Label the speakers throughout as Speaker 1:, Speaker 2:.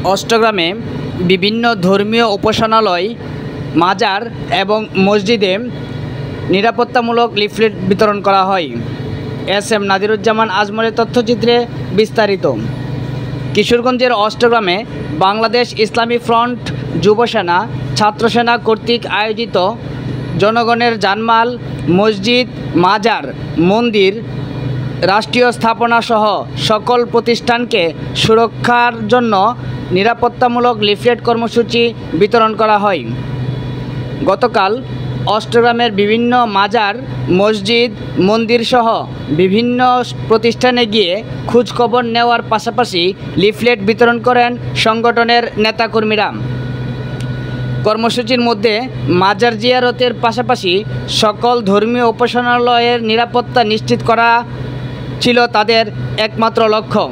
Speaker 1: অষ্টগ্রামে বিভিন্ন ধর্মীয় উপাসনালয়, মাজার এবং মসজিদে নিরাপত্তামূলক লিফলেট বিতরণ করা হয়। এস.এম. নাদিরুজ্জামান আজমলের তথ্যচিত্রে বিস্তারিত। কিশোরগঞ্জের অষ্টগ্রামে বাংলাদেশ ইসলামী ফ্রন্ট, যুবসেনা, ছাত্রসেনা কর্তৃক আয়োজিত জনগণের জানমাল, মসজিদ, মাজার, মন্দির, রাষ্ট্রীয় স্থাপনাসহ সকল প্রতিষ্ঠানকে সুরক্ষার জন্য নিরাপত্তামূলক লিফলেট কর্মসূচি বিতরণ করা হয়। গতকাল অষ্টগ্রামের বিভিন্ন মাজার, মসজিদ, মন্দিরসহ বিভিন্ন প্রতিষ্ঠানে গিয়ে খোঁজখবর নেওয়ার পাশাপাশি লিফলেট বিতরণ করেন সংগঠনের নেতাকর্মীরা। কর্মসূচির মধ্যে মাজার জিয়ারতের পাশাপাশি সকল ধর্মীয় উপাসনালয়ের নিরাপত্তা নিশ্চিত করা ছিল তাদের একমাত্র লক্ষ্য।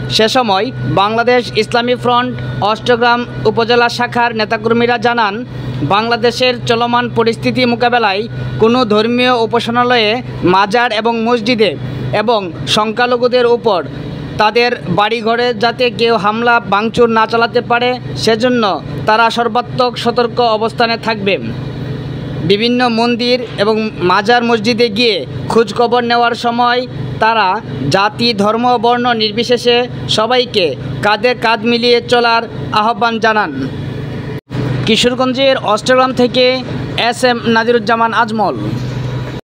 Speaker 1: সে সময় বাংলাদেশ ইসলামী ফ্রন্ট অষ্টগ্রাম উপজেলা শাখার নেতাকর্মীরা জানান, বাংলাদেশের চলমান পরিস্থিতি মোকাবেলায় কোনো ধর্মীয় উপাসনালয়ে, মাজার এবং মসজিদে এবং সংখ্যালঘুদের উপর তাদের বাড়িঘরে যাতে কেউ হামলা ভাঙচুর না চালাতে পারে সেজন্য তারা সর্বাত্মক সতর্ক অবস্থানে থাকবে। বিভিন্ন মন্দির এবং মাজার মসজিদে গিয়ে খোঁজখবর নেওয়ার সময় তারা জাতি, ধর্ম, বর্ণ নির্বিশেষে সবাইকে কাঁধে কাঁধ মিলিয়ে চলার আহ্বান জানান। কিশোরগঞ্জের অষ্টগ্রাম থেকে এস.এম. নাদিরুজ্জামান আজমল।